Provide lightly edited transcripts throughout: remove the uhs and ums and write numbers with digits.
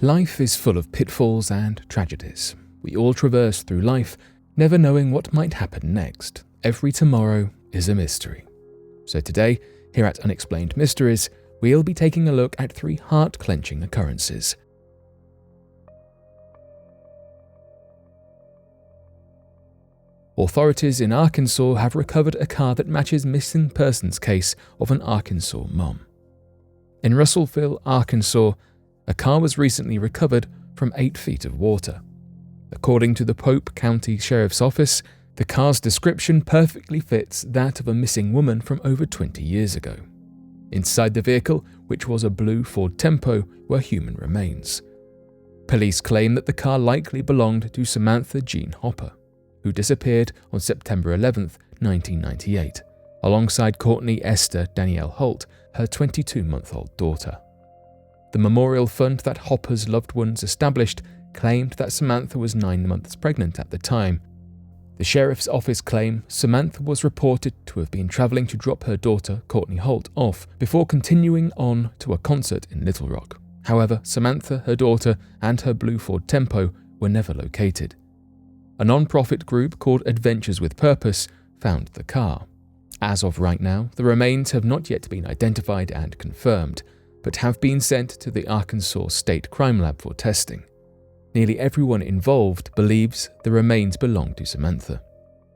Life is full of pitfalls and tragedies. We all traverse through life, never knowing what might happen next. Every tomorrow is a mystery. So today, here at Unexplained Mysteries, we'll be taking a look at 3 heart-clenching occurrences. Authorities in Arkansas have recovered a car that matches missing persons case of an Arkansas mom. In Russellville, Arkansas, a car was recently recovered from 8 feet of water. According to the Pope County Sheriff's Office, the car's description perfectly fits that of a missing woman from over 20 years ago. Inside the vehicle, which was a blue Ford Tempo, were human remains. Police claim that the car likely belonged to Samantha Jean Hopper, who disappeared on September 11, 1998, alongside Courtney Esther Danielle Holt, her 22-month-old daughter. The memorial fund that Hopper's loved ones established claimed that Samantha was 9 months pregnant at the time. The sheriff's office claimed Samantha was reported to have been traveling to drop her daughter, Courtney Holt, off before continuing on to a concert in Little Rock. However, Samantha, her daughter, and her blue Ford Tempo were never located. A non-profit group called Adventures with Purpose found the car. As of right now, the remains have not yet been identified and confirmed, but have been sent to the Arkansas State Crime Lab for testing. Nearly everyone involved believes the remains belong to Samantha.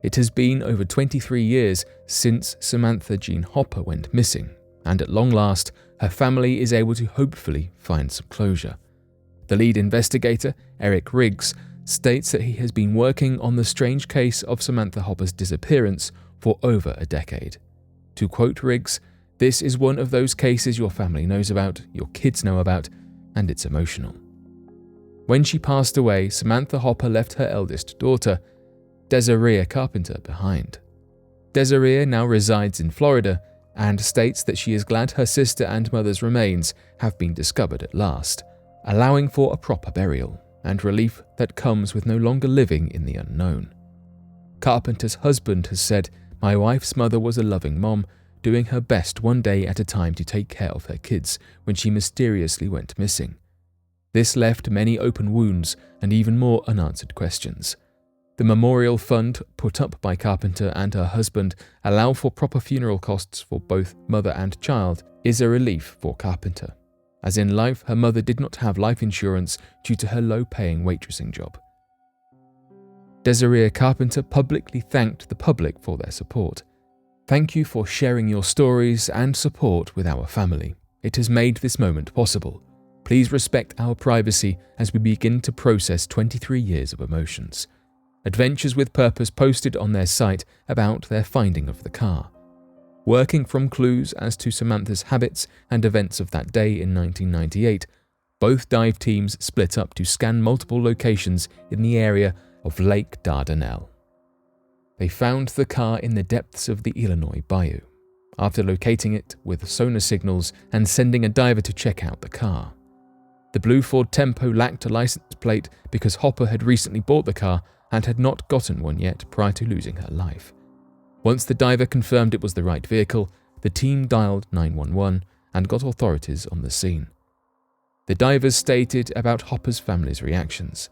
It has been over 23 years since Samantha Jean Hopper went missing, and at long last, her family is able to hopefully find some closure. The lead investigator, Eric Riggs, states that he has been working on the strange case of Samantha Hopper's disappearance for over a decade. To quote Riggs, "This is one of those cases your family knows about, your kids know about, and it's emotional." When she passed away, Samantha Hopper left her eldest daughter, Desiree Carpenter, behind. Desiree now resides in Florida and states that she is glad her sister and mother's remains have been discovered at last, allowing for a proper burial and relief that comes with no longer living in the unknown. Carpenter's husband has said, "My wife's mother was a loving mom, doing her best one day at a time to take care of her kids when she mysteriously went missing. This left many open wounds and even more unanswered questions. The memorial fund put up by Carpenter and her husband allow for proper funeral costs for both mother and child is a relief for Carpenter, as in life her mother did not have life insurance due to her low-paying waitressing job." Desiree Carpenter publicly thanked the public for their support. "Thank you for sharing your stories and support with our family. It has made this moment possible. Please respect our privacy as we begin to process 23 years of emotions." Adventures with Purpose posted on their site about their finding of the car. Working from clues as to Samantha's habits and events of that day in 1998, both dive teams split up to scan multiple locations in the area of Lake Dardanelle. They found the car in the depths of the Illinois Bayou, after locating it with sonar signals and sending a diver to check out the car. The blue Ford Tempo lacked a license plate because Hopper had recently bought the car and had not gotten one yet prior to losing her life. Once the diver confirmed it was the right vehicle, the team dialed 911 and got authorities on the scene. The divers stated about Hopper's family's reactions.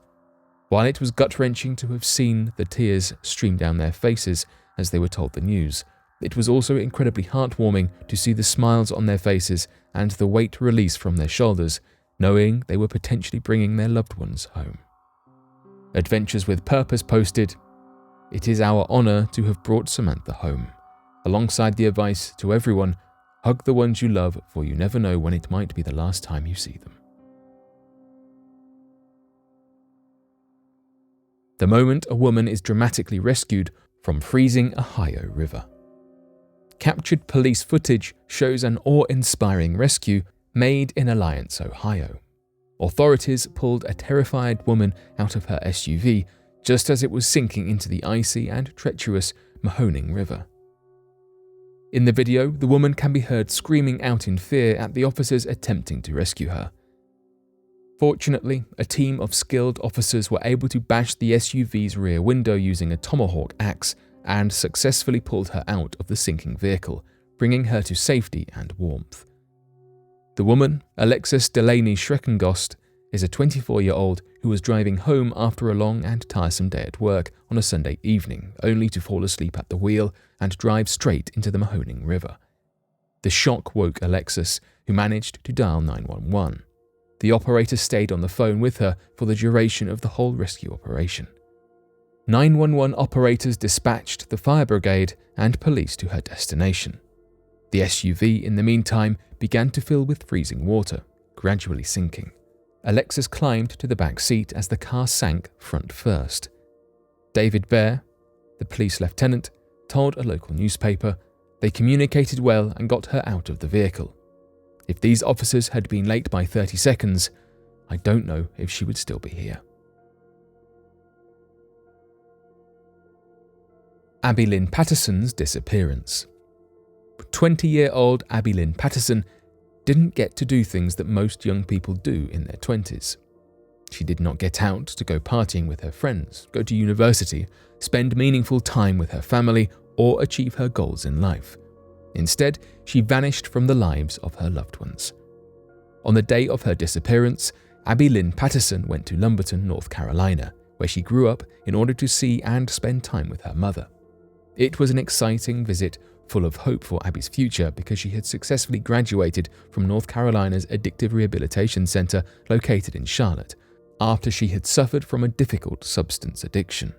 While it was gut-wrenching to have seen the tears stream down their faces as they were told the news, it was also incredibly heartwarming to see the smiles on their faces and the weight release from their shoulders, knowing they were potentially bringing their loved ones home. Adventures with Purpose posted, "It is our honor to have brought Samantha home. Alongside the advice to everyone, hug the ones you love, for you never know when it might be the last time you see them." The moment a woman is dramatically rescued from freezing Ohio River. Captured police footage shows an awe-inspiring rescue made in Alliance, Ohio. Authorities pulled a terrified woman out of her SUV just as it was sinking into the icy and treacherous Mahoning River. In the video, the woman can be heard screaming out in fear at the officers attempting to rescue her. Fortunately, a team of skilled officers were able to bash the SUV's rear window using a tomahawk axe and successfully pulled her out of the sinking vehicle, bringing her to safety and warmth. The woman, Alexis Delaney Schreckengost, is a 24-year-old who was driving home after a long and tiresome day at work on a Sunday evening, only to fall asleep at the wheel and drive straight into the Mahoning River. The shock woke Alexis, who managed to dial 911. The operator stayed on the phone with her for the duration of the whole rescue operation. 911 operators dispatched the fire brigade and police to her destination. The SUV, in the meantime, began to fill with freezing water, gradually sinking. Alexis climbed to the back seat as the car sank front first. David Bear, the police lieutenant, told a local newspaper they communicated well and got her out of the vehicle. If these officers had been late by 30 seconds, I don't know if she would still be here. Abby Lynn Patterson's disappearance. 20-year-old Abby Lynn Patterson didn't get to do things that most young people do in their 20s. She did not get out to go partying with her friends, go to university, spend meaningful time with her family, or achieve her goals in life. Instead, she vanished from the lives of her loved ones. On the day of her disappearance, Abby Lynn Patterson went to Lumberton, North Carolina, where she grew up in order to see and spend time with her mother. It was an exciting visit full of hope for Abby's future because she had successfully graduated from North Carolina's Addictive Rehabilitation Center located in Charlotte after she had suffered from a difficult substance addiction.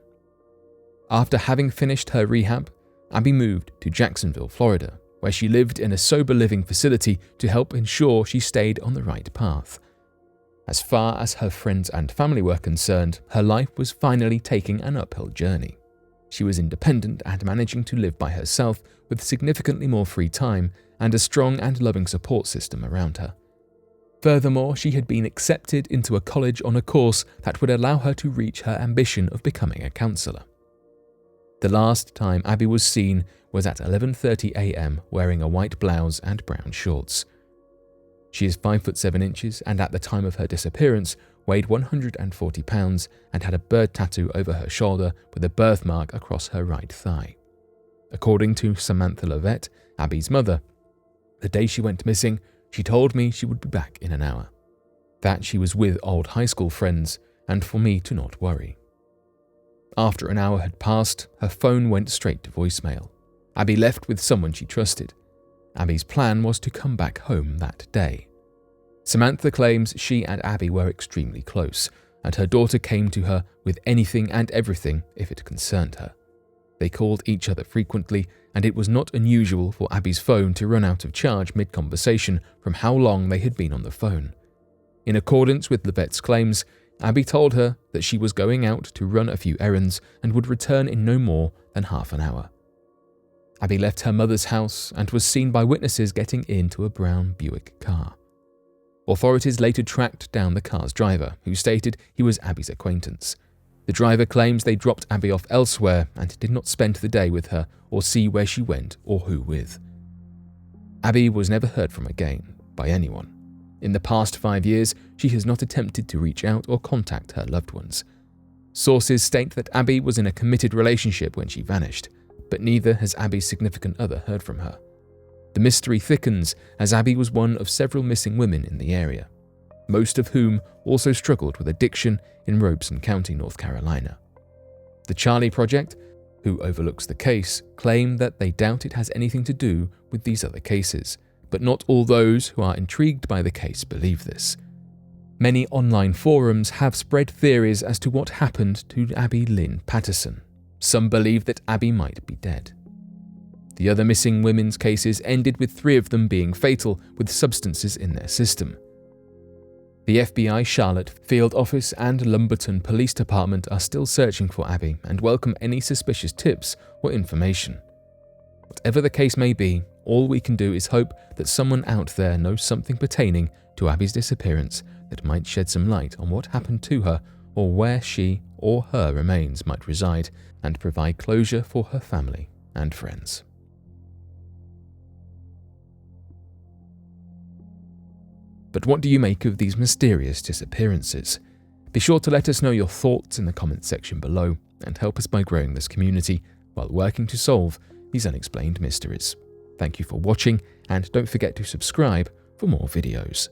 After having finished her rehab, Abby moved to Jacksonville, Florida, where she lived in a sober living facility to help ensure she stayed on the right path. As far as her friends and family were concerned, her life was finally taking an uphill journey. She was independent and managing to live by herself with significantly more free time and a strong and loving support system around her. Furthermore, she had been accepted into a college on a course that would allow her to reach her ambition of becoming a counselor. The last time Abby was seen was at 11:30 a.m. wearing a white blouse and brown shorts. She is 5'7" and at the time of her disappearance weighed 140 pounds and had a bird tattoo over her shoulder with a birthmark across her right thigh. According to Samantha Lovett, Abby's mother, the day she went missing, she told me she would be back in an hour, that she was with old high school friends, and for me to not worry. After an hour had passed, her phone went straight to voicemail. Abby left with someone she trusted. Abby's plan was to come back home that day. Samantha claims she and Abby were extremely close, and her daughter came to her with anything and everything if it concerned her. They called each other frequently, and it was not unusual for Abby's phone to run out of charge mid-conversation from how long they had been on the phone. In accordance with Levette's claims, Abby told her that she was going out to run a few errands and would return in no more than half an hour. Abby left her mother's house and was seen by witnesses getting into a brown Buick car. Authorities later tracked down the car's driver, who stated he was Abby's acquaintance. The driver claims they dropped Abby off elsewhere and did not spend the day with her or see where she went or who with. Abby was never heard from again by anyone. In the past 5 years, she has not attempted to reach out or contact her loved ones. Sources state that Abby was in a committed relationship when she vanished, but neither has Abby's significant other heard from her. The mystery thickens as Abby was one of several missing women in the area, most of whom also struggled with addiction in Robeson County, North Carolina. The Charlie Project, who overlooks the case, claim that they doubt it has anything to do with these other cases, but not all those who are intrigued by the case believe this. Many online forums have spread theories as to what happened to Abby Lynn Patterson. Some believe that Abby might be dead. The other missing women's cases ended with 3 of them being fatal with substances in their system. The FBI Charlotte Field Office and Lumberton Police Department are still searching for Abby and welcome any suspicious tips or information. Whatever the case may be, all we can do is hope that someone out there knows something pertaining to Abby's disappearance that might shed some light on what happened to her or where she or her remains might reside and provide closure for her family and friends. But what do you make of these mysterious disappearances? Be sure to let us know your thoughts in the comments section below and help us by growing this community while working to solve these unexplained mysteries. Thank you for watching, and don't forget to subscribe for more videos.